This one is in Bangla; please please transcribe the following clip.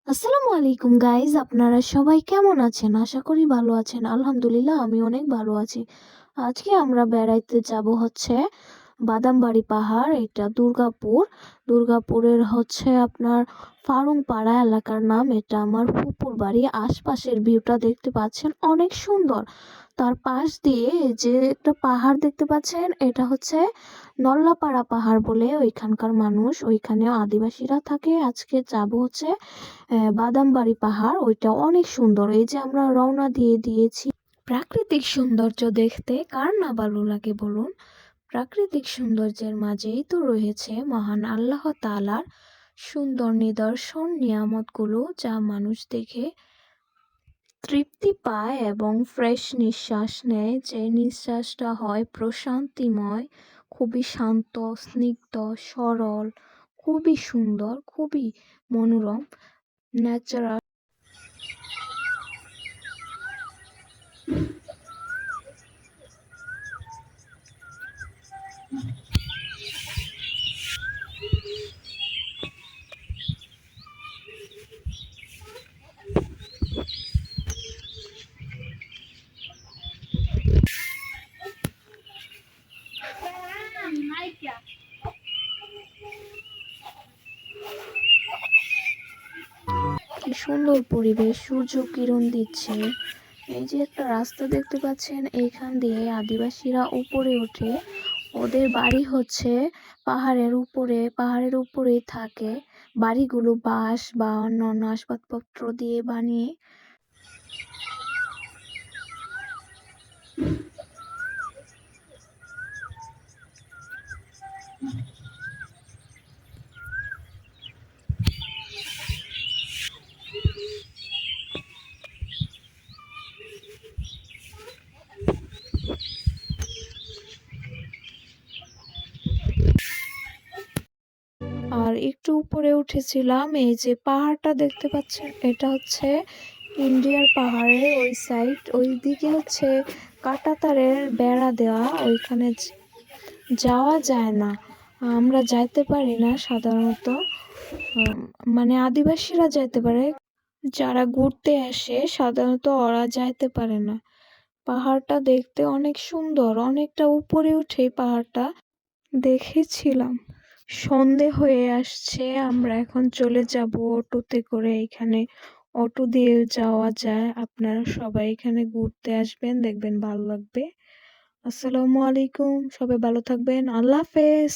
আসসালামু আলাইকুম গাইজ, আপনারা সবাই কেমন আছেন? আশা করি ভালো আছেন। আলহামদুলিল্লাহ, আমি অনেক ভালো আছি। আজকে আমরা বেড়াইতে যাব হচ্ছে বাদামবাড়ি পাহাড়। এটা দুর্গাপুরের হচ্ছে আপনার ফারুংপাড়া এলাকার নাম। এটা আমার ফুপুর বাড়ি। আশপাশের ভিউটা দেখতে পাচ্ছেন, অনেক সুন্দর। তার পাশ দিয়ে যে একটা পাহাড় দেখতে পাচ্ছেন, এটা হচ্ছে নল্লাপাড়া পাহাড় বলে ওইখানকার মানুষ, ওইখানেও আদিবাসীরা থাকে। আজকে যাব হচ্ছে বাদামবাড়ি পাহাড়। ওইটা অনেক সুন্দর। এই যে আমরা রওনা দিয়েছি। প্রাকৃতিক সৌন্দর্য দেখতে কার না ভালো লাগে বলুন? প্রাকৃতিক সৌন্দর্যের মাঝেই তো রয়েছে মহান আল্লাহ তাআলার সুন্দর নিদর্শন, নিয়ামতগুলো, যা মানুষ দেখে তৃপ্তি পায় এবং ফ্রেশ নিঃশ্বাস নেয়। যে নিঃশ্বাসটা হয় প্রশান্তিময়, খুবই শান্ত, স্নিগ্ধ, সরল, খুবই সুন্দর, খুবই মনোরম, ন্যাচারাল। কি সুন্দর পরিবেশ, সূর্য কিরণ দিচ্ছে। এই যে একটা রাস্তা দেখতে পাচ্ছেন, এইখান দিয়ে আদিবাসীরা উপরে ওঠে। ওদের বাড়ি হচ্ছে পাহাড়ের উপরেই থাকে। বাড়িগুলো বাঁশ বা অন্যান্য আসবাবপত্র দিয়ে বানিয়ে। আর একটু উপরে উঠেছিলাম। এই যে পাহাড়টা দেখতে পাচ্ছেন, এটা হচ্ছে ইন্ডিয়ার পাহাড়ের ওই সাইড। ওই দিকে হচ্ছে কাঁটাতারের বেড়া দেওয়া, ওইখানে যাওয়া যায় না। আমরা যাইতে পারি না সাধারণত। উম, মানে আদিবাসীরা যাইতে পারে, যারা ঘুরতে আসে সাধারণত ওরা যাইতে পারে না। পাহাড়টা দেখতে অনেক সুন্দর। অনেকটা উপরে উঠে পাহাড়টা দেখেছিলাম। সন্ধে হয়ে আসছে, আমরা এখন চলে যাব অটোতে করে। এখানে অটো দিয়ে যাওয়া যায়। আপনারা সবাই এখানে ঘুরতে আসবেন, দেখবেন ভালো লাগবে। আসসালামু আলাইকুম, সবাই ভালো থাকবেন। আল্লাহ হাফেজ।